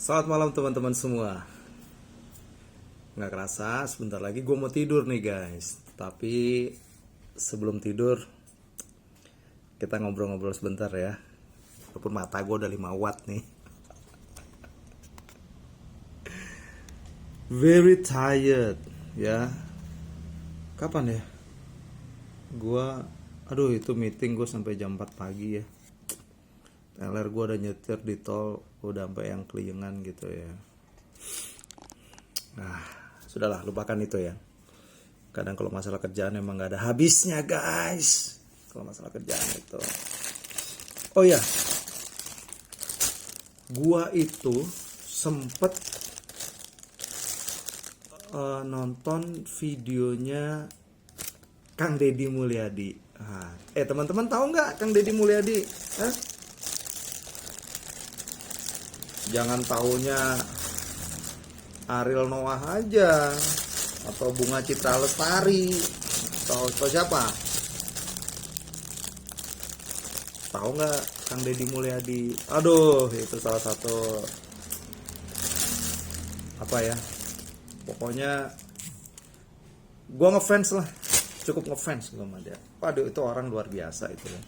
Selamat malam teman-teman semua. Nggak kerasa sebentar lagi gue mau tidur nih guys. Tapi sebelum tidur kita ngobrol-ngobrol sebentar ya. Walaupun mata gue udah 5 watt nih. Very tired ya. Kapan ya? Aduh itu meeting gue sampai jam 4 pagi ya. LR gue udah nyetir di tol udah sampai yang keliengan gitu ya. Nah, sudahlah lupakan itu ya. Kadang kalau masalah kerjaan emang gak ada habisnya guys. Kalau masalah kerjaan itu. Oh ya, gua itu sempet nonton videonya Kang Deddy Mulyadi. Teman-teman tahu nggak Kang Deddy Mulyadi? Jangan taunya Ariel Noah aja atau Bunga Citra Lestari atau siapa? Tahu nggak Kang Deddy Mulyadi? Aduh, itu salah satu apa ya? Pokoknya gua ngefans lah, cukup ngefans gua sama dia. Waduh, itu orang luar biasa itu ya.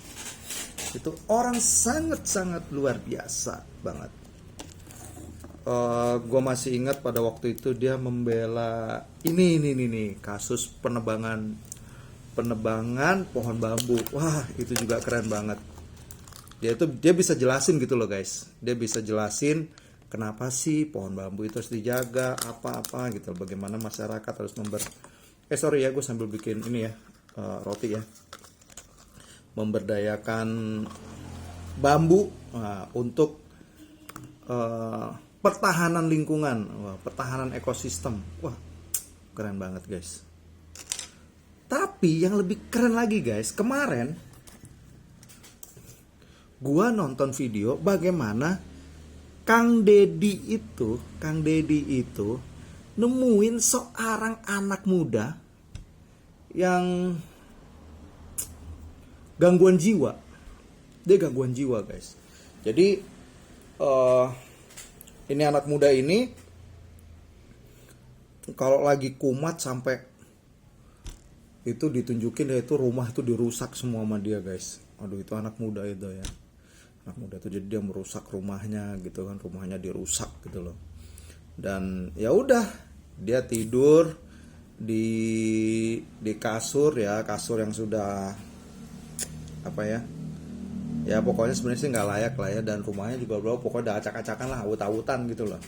Itu orang sangat-sangat luar biasa banget. Gue masih ingat pada waktu itu dia membela ini kasus penebangan pohon bambu. Wah, itu juga keren banget. Dia bisa jelasin gitu loh guys. Dia bisa jelasin kenapa sih pohon bambu itu harus dijaga, apa-apa gitu. Bagaimana masyarakat harus sorry ya, gue sambil bikin ini ya, roti ya. Memberdayakan bambu untuk pertahanan lingkungan, pertahanan ekosistem. Wah, keren banget guys. Tapi yang lebih keren lagi guys, kemarin gua nonton video bagaimana Kang Deddy itu nemuin seorang anak muda yang gangguan jiwa. Dia gangguan jiwa guys. Jadi ini anak muda ini kalau lagi kumat sampai itu ditunjukin dia itu rumah itu dirusak semua sama dia guys. Aduh, itu anak muda itu ya. Anak muda itu jadi dia merusak rumahnya gitu kan, rumahnya dirusak gitu loh. Dan ya udah, dia tidur di kasur ya, kasur yang sudah apa ya? Ya pokoknya sebenarnya sih nggak layak lah ya, dan rumahnya juga pokoknya udah acak-acakan lah, awut-awutan gitu loh.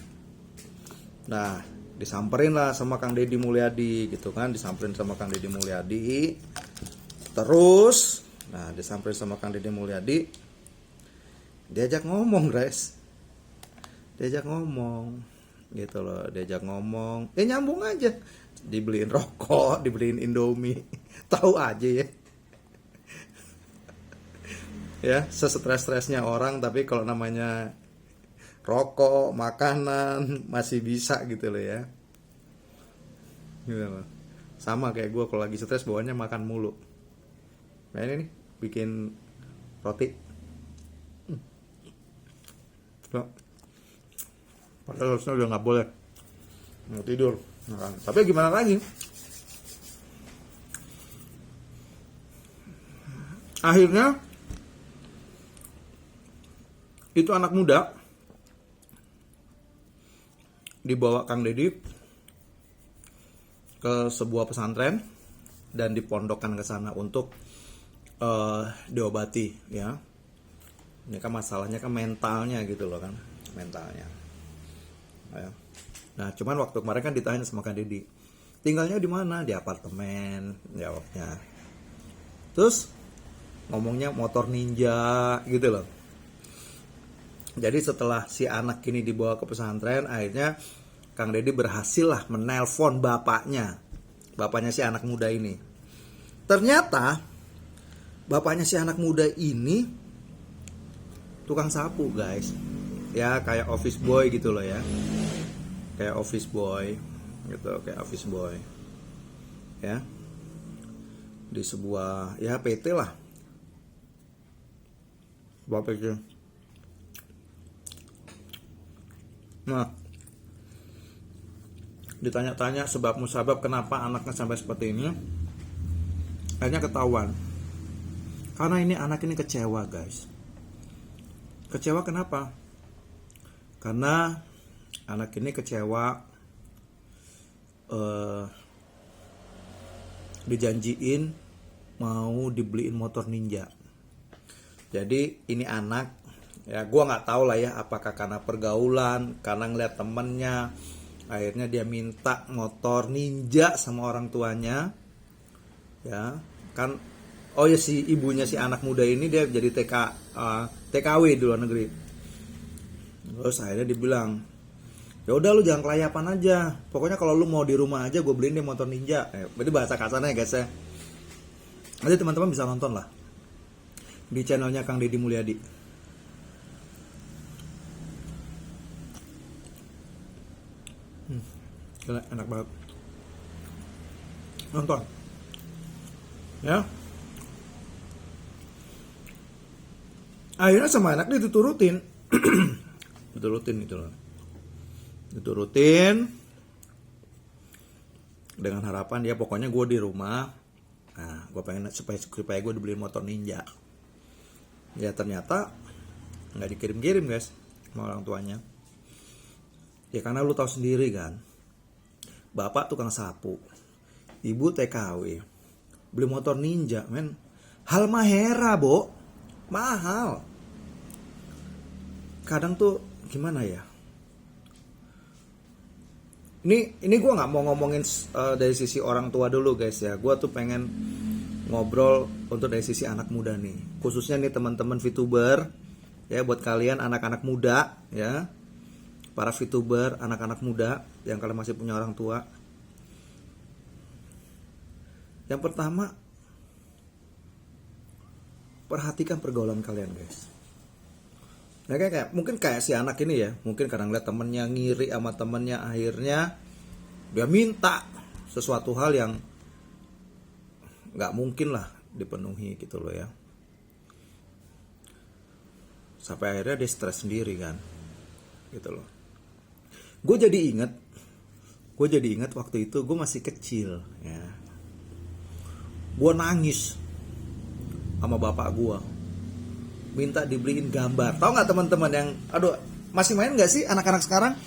Nah, disamperin lah sama Kang Deddy Mulyadi gitu kan, terus disamperin sama Kang Deddy Mulyadi, diajak ngomong guys, gitu loh, nyambung aja, dibeliin rokok, dibeliin Indomie, tahu aja ya. Ya, sestres-stresnya orang, tapi kalau namanya rokok, makanan masih bisa gitu loh ya. Gitu loh. Sama kayak gue kalau lagi stres bawaannya makan mulu. Nah ini nih, bikin roti. Padahal harusnya udah nggak boleh, mau tidur. Nah, tapi gimana lagi? Akhirnya itu anak muda dibawa Kang Deddy ke sebuah pesantren dan dipondokkan ke sana untuk diobati ya. Ini kan masalahnya kan mentalnya gitu loh kan, mentalnya. Nah, cuman waktu kemarin kan ditanya sama Kang Deddy, tinggalnya di mana? Di apartemen, jawabnya. Terus ngomongnya motor ninja gitu loh. Jadi setelah si anak ini dibawa ke pesantren, akhirnya Kang Deddy berhasil lah menelpon bapaknya si anak muda ini. Ternyata bapaknya si anak muda ini tukang sapu guys. Ya kayak office boy gitu loh ya. Kayak office boy gitu, Ya. Di sebuah ya PT lah. Sebuah PT. Nah, ditanya-tanya sebab musabab kenapa anaknya sampai seperti ini, akhirnya ketahuan. Karena ini anak ini kecewa, guys. Kecewa kenapa? Karena anak ini kecewa dijanjiin mau dibeliin motor ninja. Jadi ini anak, ya gue nggak tahu lah ya, apakah karena pergaulan, karena ngeliat temennya, akhirnya dia minta motor ninja sama orang tuanya, ya kan. Oh ya, si ibunya si anak muda ini dia jadi TKW di luar negeri. Terus akhirnya dibilang, ya udah lu jangan kelayapan aja, pokoknya kalau lu mau di rumah aja gue beliin deh motor ninja. Berarti bahasa kasarnya guys ya. Nanti teman-teman bisa nonton lah di channelnya Kang Deddy Mulyadi. Gila, enak banget, nonton ya. Akhirnya sama anak dia diturutin diturutin gitu loh, diturutin dengan harapan dia pokoknya gue di rumah. Nah, gue pengen supaya gue dibeliin motor ninja. Ya ternyata nggak dikirim-kirim guys sama orang tuanya. Ya karena lu tahu sendiri kan, bapak tukang sapu, ibu TKW, beli motor ninja, men, hal mahera, Bo, mahal. Kadang tuh gimana ya? Ini gue nggak mau ngomongin dari sisi orang tua dulu guys ya. Gue tuh pengen ngobrol untuk dari sisi anak muda nih, khususnya nih teman-teman VTuber ya, buat kalian anak-anak muda ya, para VTuber, anak-anak muda yang kalian masih punya orang tua. Yang pertama, perhatikan pergaulan kalian guys. Nah, mungkin kayak si anak ini ya, mungkin kadang lihat temennya ngiri sama temennya, akhirnya dia minta sesuatu hal yang nggak mungkin lah dipenuhi gitu loh ya. Sampai akhirnya dia stres sendiri kan, gitu loh. Gue jadi inget waktu itu gue masih kecil ya. Gue nangis sama bapak gue, minta dibeliin gambar. Tahu nggak teman-teman yang, aduh, masih main nggak sih anak-anak sekarang?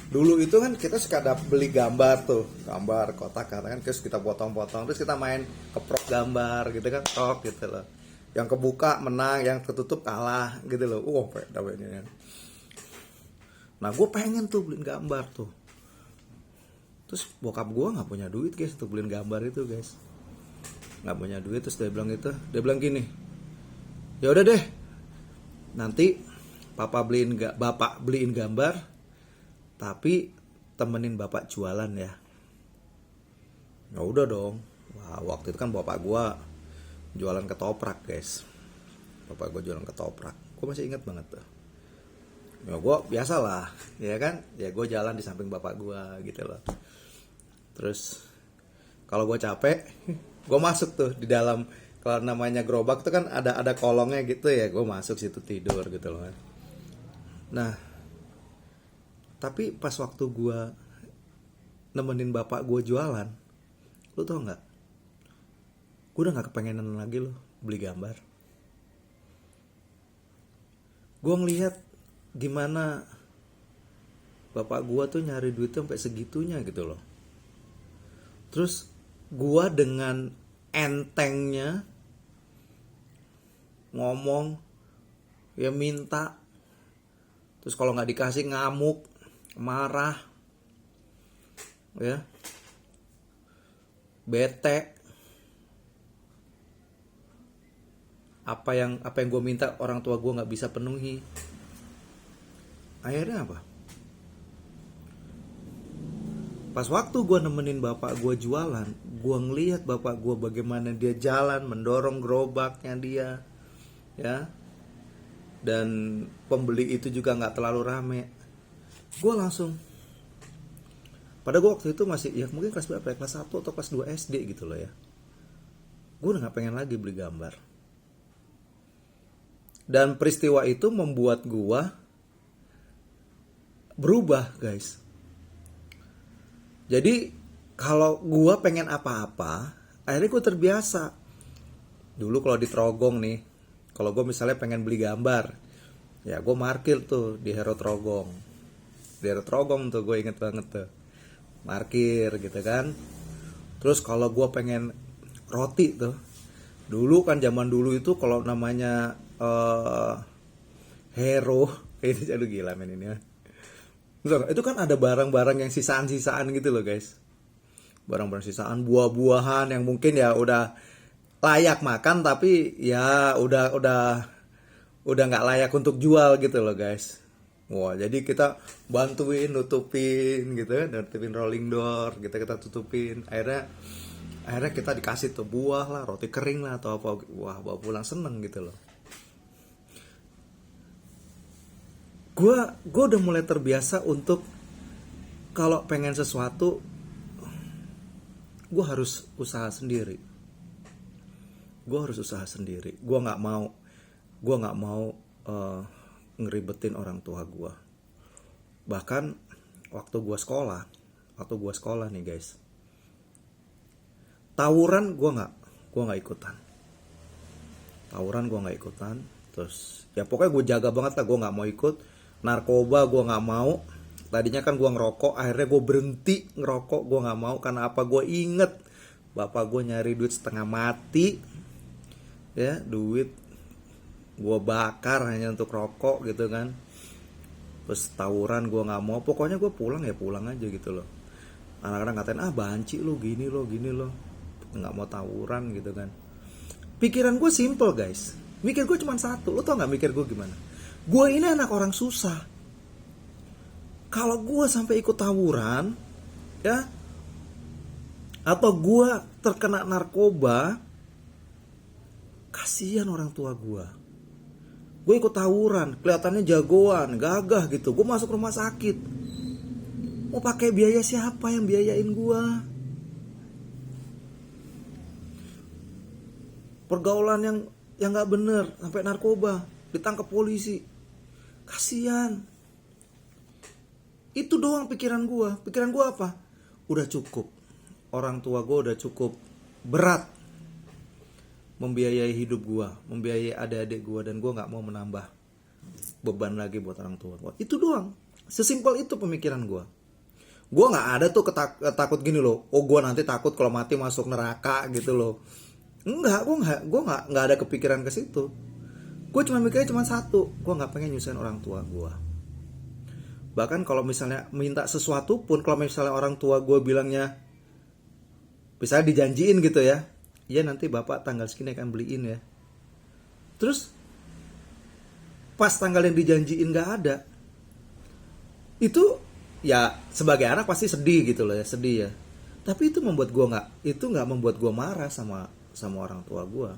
Dulu itu kan kita suka beli gambar tuh, gambar kotak kan, terus kita potong-potong, terus kita main keprok gambar gitu kan, tok gitu loh. Yang kebuka menang, yang ketutup kalah gitu loh. Dapetnya. Nah, gue pengen tuh beliin gambar tuh. Terus bokap gue nggak punya duit guys untuk beliin gambar itu guys, nggak punya duit. Terus dia bilang gini, ya udah deh, nanti bapak beliin gambar, tapi temenin bapak jualan ya. Ya udah dong. Wah, waktu itu kan bapak gua jualan ketoprak guys. Bapak gua jualan ketoprak. Gua masih ingat banget tuh. Ya gua biasalah, ya kan? Ya gua jalan di samping bapak gua gitu loh. Terus kalau gua capek, gua masuk tuh di dalam, kalau namanya gerobak tuh kan ada kolongnya gitu ya, gua masuk situ tidur gitu loh kan. Nah, tapi pas waktu gue nemenin bapak gue jualan, lo tau gak? Gue udah gak kepengenan lagi loh beli gambar. Gue ngelihat gimana bapak gue tuh nyari duit sampai segitunya gitu loh. Terus gue dengan entengnya ngomong, ya minta. Terus kalau gak dikasih ngamuk, marah, ya, bete. Apa yang gue minta orang tua gue nggak bisa penuhi. Akhirnya apa? Pas waktu gue nemenin bapak gue jualan, gue ngelihat bapak gue bagaimana dia jalan mendorong gerobaknya dia, ya. Dan pembeli itu juga nggak terlalu rame. Gue langsung, pada gue waktu itu masih ya mungkin kelas berapa ya, kelas 1 atau kelas 2 SD gitu loh ya. Gue udah gak pengen lagi beli gambar. Dan peristiwa itu membuat gue berubah guys. Jadi kalau gue pengen apa-apa, akhirnya gue terbiasa. Dulu kalau di Trogong nih, kalau gue misalnya pengen beli gambar, ya gue markir tuh di Hero Trogong. Di Hero Trogong tuh gue inget banget tuh, markir gitu kan. Terus kalau gue pengen roti tuh, dulu kan zaman dulu itu kalau namanya Hero, ini aduh gila men ini ya. Itu kan ada barang-barang yang sisaan-sisaan gitu loh guys. Barang-barang sisaan, buah-buahan yang mungkin ya udah layak makan tapi ya udah nggak layak untuk jual gitu loh guys. Wah, jadi kita bantuin nutupin gitu kan, nutupin rolling door, kita tutupin. Akhirnya kita dikasih tuh buah lah, roti kering lah atau apa. Wah, bawa pulang seneng gitu loh. Gue udah mulai terbiasa untuk kalau pengen sesuatu gue harus usaha sendiri. Gue harus usaha sendiri. Gue nggak mau ngeribetin orang tua gue. Bahkan waktu gue sekolah nih guys, tawuran gue nggak ikutan. Terus ya pokoknya gue jaga banget lah, gue nggak mau ikut. Narkoba gue nggak mau. Tadinya kan gue ngerokok, akhirnya gue berhenti ngerokok. Gue nggak mau karena apa? Gue inget bapak gue nyari duit setengah mati, ya duit gue bakar hanya untuk rokok gitu kan. Terus tawuran gue nggak mau. Pokoknya gue pulang aja gitu loh. Anak-anak ngatain banci lo, gini lo, nggak mau tawuran gitu kan. Pikiran gue simple guys. Mikir gue cuma satu. Lo tau nggak mikir gue gimana? Gue ini anak orang susah. Kalau gue sampai ikut tawuran, ya, atau gue terkena narkoba, kasihan orang tua gue. Gue ikut tawuran, kelihatannya jagoan, gagah gitu. Gue masuk rumah sakit. Mau pakai biaya siapa yang biayain gue? Pergaulan yang nggak bener, sampai narkoba, ditangkap polisi. Kasihan. Itu doang pikiran gue. Pikiran gue apa? Udah cukup. Orang tua gue udah cukup berat membiayai hidup gue, membiayai adik-adik gue, dan gue nggak mau menambah beban lagi buat orang tua gue. Itu doang. Sesimpel itu pemikiran gue. Gue nggak ada tuh takut gini loh. Oh, gue nanti takut kalau mati masuk neraka gitu loh. Enggak, gue nggak ada kepikiran ke situ. Gue cuma mikirnya cuma satu. Gue nggak pengen nyusahin orang tua gue. Bahkan kalau misalnya minta sesuatu pun, kalau misalnya orang tua gue bilangnya, misalnya dijanjiin gitu ya, iya nanti bapak tanggal segini akan beliin ya. Terus pas tanggal yang dijanjiin gak ada, itu ya sebagai anak pasti sedih gitu loh ya, sedih ya. Tapi itu nggak membuat gue marah sama orang tua gue.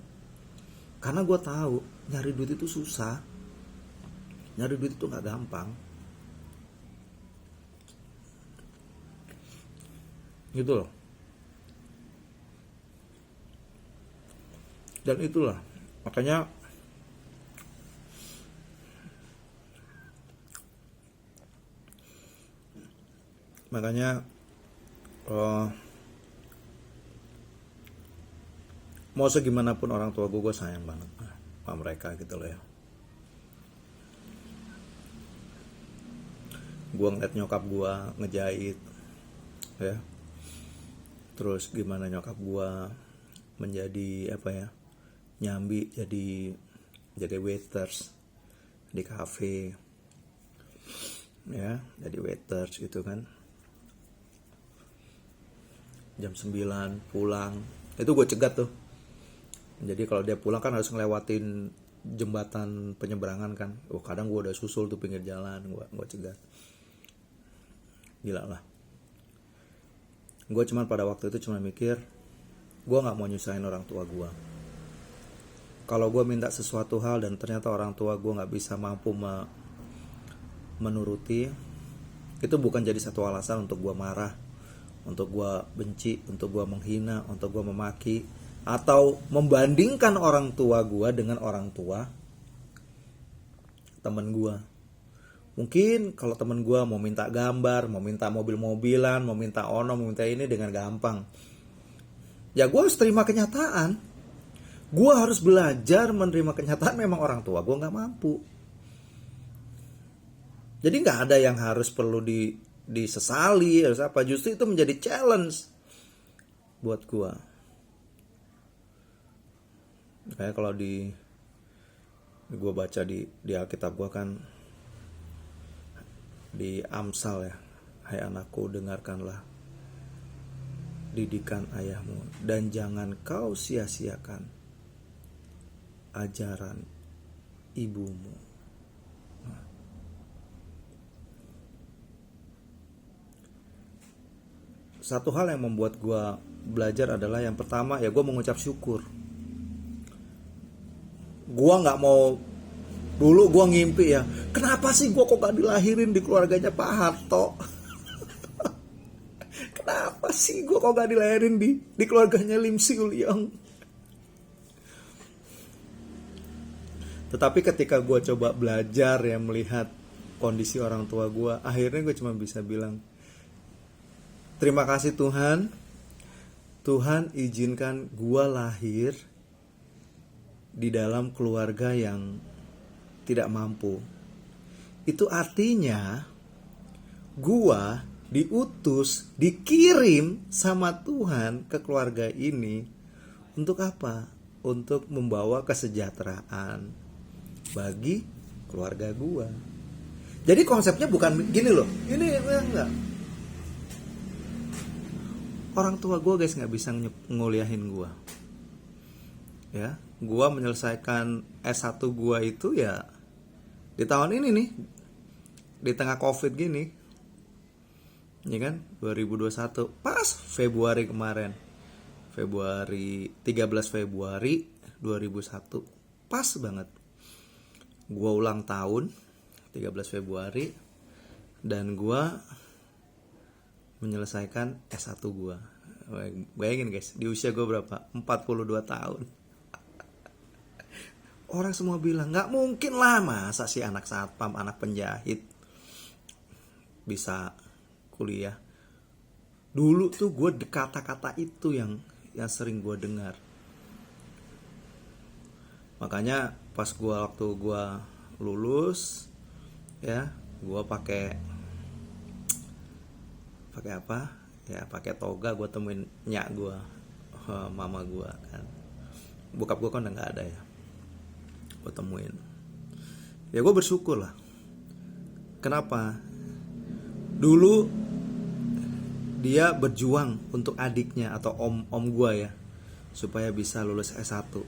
Karena gue tahu nyari duit itu susah, nyari duit itu nggak gampang. Gitu loh. Dan itulah makanya mau segimanapun orang tua gue sayang banget sama mereka gitu loh ya. Gue ngeliat nyokap gue ngejahit ya, terus gimana nyokap gua menjadi apa ya, nyambi jadi waiters di kafe ya, jadi waiters gitu kan, jam 9 pulang. Itu gue cegat tuh. Jadi kalau dia pulang kan harus ngelewatin jembatan penyeberangan kan. Kadang gue udah susul tuh pinggir jalan, gue cegat. Gila lah. Gue cuman pada waktu itu cuma mikir, gue gak mau nyusahin orang tua gue. Kalau gue minta sesuatu hal dan ternyata orang tua gue gak bisa mampu menuruti, itu bukan jadi satu alasan untuk gue marah, untuk gue benci, untuk gue menghina, untuk gue memaki, atau membandingkan orang tua gue dengan orang tua temen gue. Mungkin kalau temen gue mau minta gambar, mau minta mobil-mobilan, mau minta ono, mau minta ini dengan gampang. Ya gue harus terima kenyataan. Gue harus belajar menerima kenyataan memang orang tua gue nggak mampu. Jadi nggak ada yang harus perlu disesali, harus apa. Justru itu menjadi challenge buat gue. Kayak kalau gue baca di Alkitab gue kan, di Amsal ya, hai anakku dengarkanlah didikan ayahmu dan jangan kau sia-siakan ajaran ibumu. Satu hal yang membuat gue belajar adalah yang pertama ya gue mengucap syukur. Gue nggak mau, dulu gue ngimpi ya, kenapa sih gue kok gak dilahirin di keluarganya Pak Harto? Kenapa sih gue kok gak dilahirin di keluarganya Lim Siu Liang? Tetapi ketika gue coba belajar ya melihat kondisi orang tua gue, akhirnya gue cuma bisa bilang, terima kasih Tuhan. Tuhan izinkan gue lahir di dalam keluarga yang tidak mampu. Itu artinya gua diutus, dikirim sama Tuhan ke keluarga ini untuk apa? Untuk membawa kesejahteraan bagi keluarga gua. Jadi konsepnya bukan gini loh. Ini enggak. Orang tua gua guys nggak bisa nguliahin gua. Ya, gua menyelesaikan S1 gua itu ya di tahun ini nih, di tengah Covid gini. Ya kan, 2021 pas Februari kemarin. 13 Februari 2001. Pas banget. Gua ulang tahun 13 Februari dan gua menyelesaikan S1 gua. Bayangin guys, di usia gua berapa? 42 tahun. Orang semua bilang, gak mungkin lah masa sih anak satpam, anak penjahit bisa kuliah. Dulu tuh gue kata-kata itu yang sering gue dengar. Makanya pas waktu gue lulus, ya gue pakai apa? Ya pakai toga, gue temuin nyak gue, mama gue kan. Bokap gue kan udah nggak ada ya. Gue temuin, ya gue bersyukur lah. Kenapa? Dulu dia berjuang untuk adiknya atau om gue ya, supaya bisa lulus S1.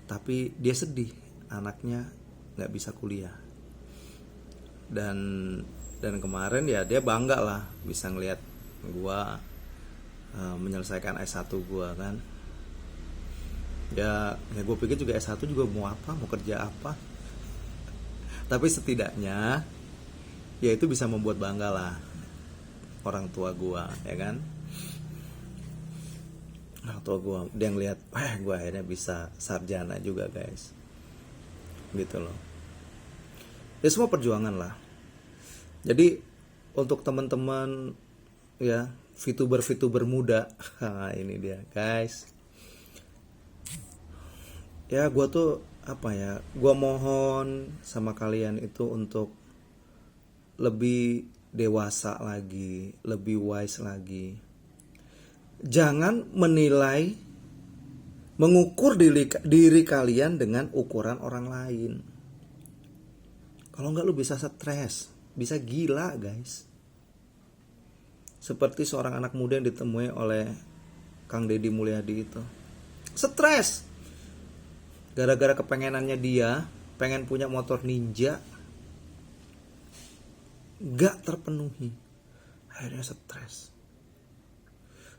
Tapi dia sedih anaknya nggak bisa kuliah. Dan kemarin ya dia bangga lah bisa ngelihat gue menyelesaikan S1 gue kan. Ya gue pikir juga S1 juga mau apa, mau kerja apa. Tapi setidaknya ya itu bisa membuat bangga lah orang tua gue, ya kan. Orang tua gue, dia ngeliat, gue akhirnya bisa sarjana juga guys. Gitu loh. Ya semua perjuangan lah. Jadi untuk teman-teman ya VTuber muda, ini dia guys. Ya gue tuh apa ya, gue mohon sama kalian itu untuk lebih dewasa lagi, lebih wise lagi. Jangan menilai, mengukur diri kalian dengan ukuran orang lain. Kalau enggak lu bisa stres, bisa gila guys. Seperti seorang anak muda yang ditemui oleh Kang Deddy Mulyadi itu. Stres. Gara-gara kepengenannya dia, pengen punya motor ninja, gak terpenuhi. Akhirnya stres.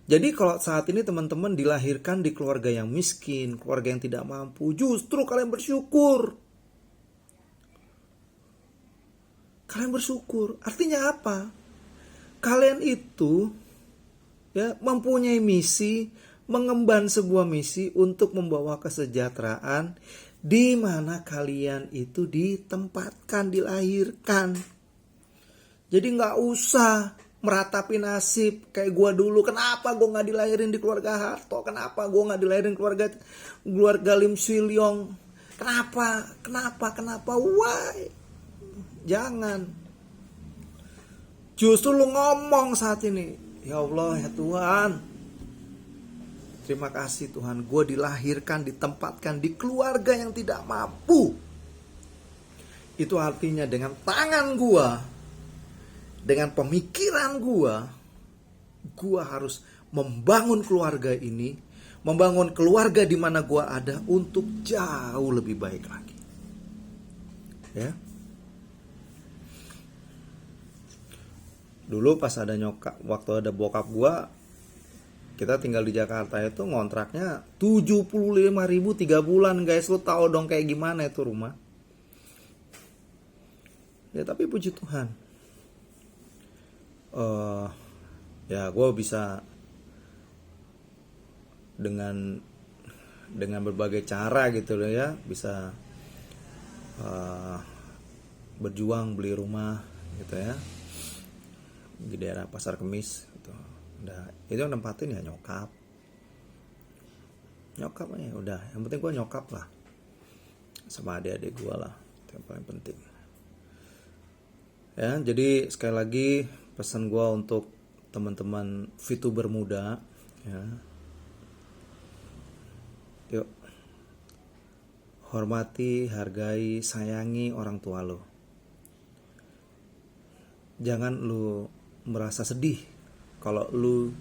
Jadi kalau saat ini teman-teman dilahirkan di keluarga yang miskin, keluarga yang tidak mampu, justru kalian bersyukur. Kalian bersyukur. Artinya apa? Kalian itu ya mempunyai misi, mengemban sebuah misi untuk membawa kesejahteraan di mana kalian itu ditempatkan, dilahirkan. Jadi nggak usah meratapi nasib kayak gua dulu. Kenapa gua nggak dilahirin di keluarga Harto? Kenapa gua nggak dilahirin keluarga Lim Swee Lyong? Kenapa? Why? Jangan. Justru lu ngomong saat ini, ya Allah, ya Tuhan, terima kasih Tuhan, gue dilahirkan, ditempatkan di keluarga yang tidak mampu. Itu artinya dengan tangan gue, dengan pemikiran gue harus membangun keluarga ini, membangun keluarga di mana gue ada untuk jauh lebih baik lagi. Ya. Dulu pas ada nyokap, waktu ada bokap gue, kita tinggal di Jakarta itu ngontraknya 75.000 3 bulan guys. Lu tahu dong kayak gimana itu rumah. Ya tapi puji Tuhan, ya gue bisa dengan berbagai cara gitu loh ya, bisa berjuang beli rumah gitu ya di daerah Pasar Kemis gitu. Udah, itu yang nempatin ya nyokap aja udah, yang penting gue nyokap lah sama adik-adik gue lah, itu yang paling penting ya. Jadi sekali lagi pesan gue untuk teman-teman VTuber muda ya, yuk hormati, hargai, sayangi orang tua lo. Jangan lu merasa sedih kalau lu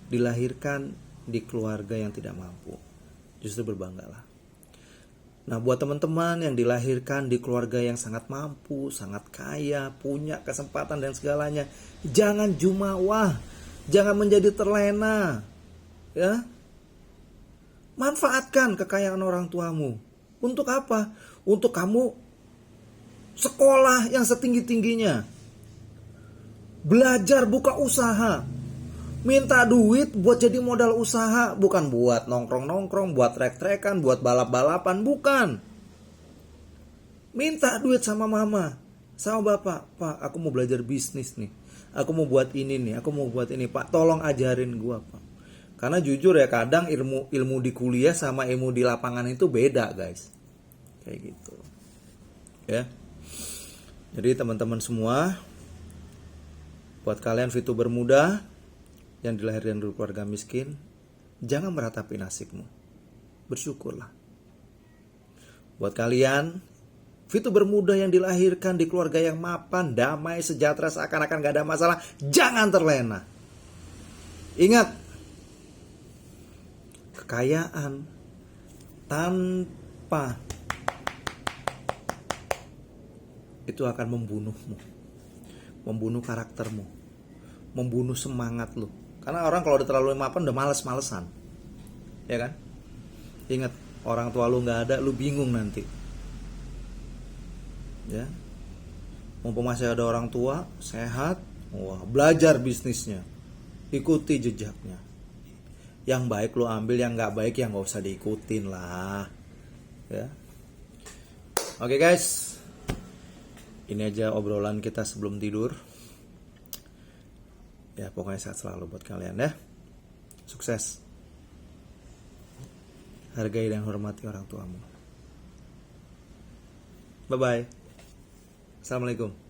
dilahirkan di keluarga yang tidak mampu. Justru berbanggalah. Nah, buat teman-teman yang dilahirkan di keluarga yang sangat mampu, sangat kaya, punya kesempatan dan segalanya, jangan jumawah, jangan menjadi terlena. Ya. Manfaatkan kekayaan orang tuamu. Untuk apa? Untuk kamu sekolah yang setinggi-tingginya. Belajar, buka usaha, minta duit buat jadi modal usaha, bukan buat nongkrong-nongkrong, buat trek-trekan, buat balap-balapan, bukan. Minta duit sama mama, sama bapak, Pak, aku mau belajar bisnis nih, aku mau buat ini nih, aku mau buat ini, Pak, tolong ajarin gua, Pak. Karena jujur ya, kadang ilmu di kuliah sama ilmu di lapangan itu beda, guys. Kayak gitu. Ya. Jadi teman-teman semua, buat kalian VTuber muda yang dilahirkan dari keluarga miskin, jangan meratapi nasibmu. Bersyukurlah. Buat kalian VTuber muda yang dilahirkan di keluarga yang mapan, damai, sejahtera, seakan-akan gak ada masalah, jangan terlena. Ingat, kekayaan tanpa itu akan membunuhmu, membunuh karaktermu, membunuh semangat lu. Karena orang kalau udah terlalu mapan udah males-malesan, ya kan? Ingat, orang tua lu nggak ada, lu bingung nanti. Ya, mumpung masih ada orang tua sehat, wah, belajar bisnisnya, ikuti jejaknya. Yang baik lu ambil, yang nggak baik ya nggak usah diikutin lah. Ya, oke guys. Ini aja obrolan kita sebelum tidur. Ya pokoknya sehat selalu buat kalian ya. Sukses. Hargai dan hormati orang tuamu. Bye bye. Assalamualaikum.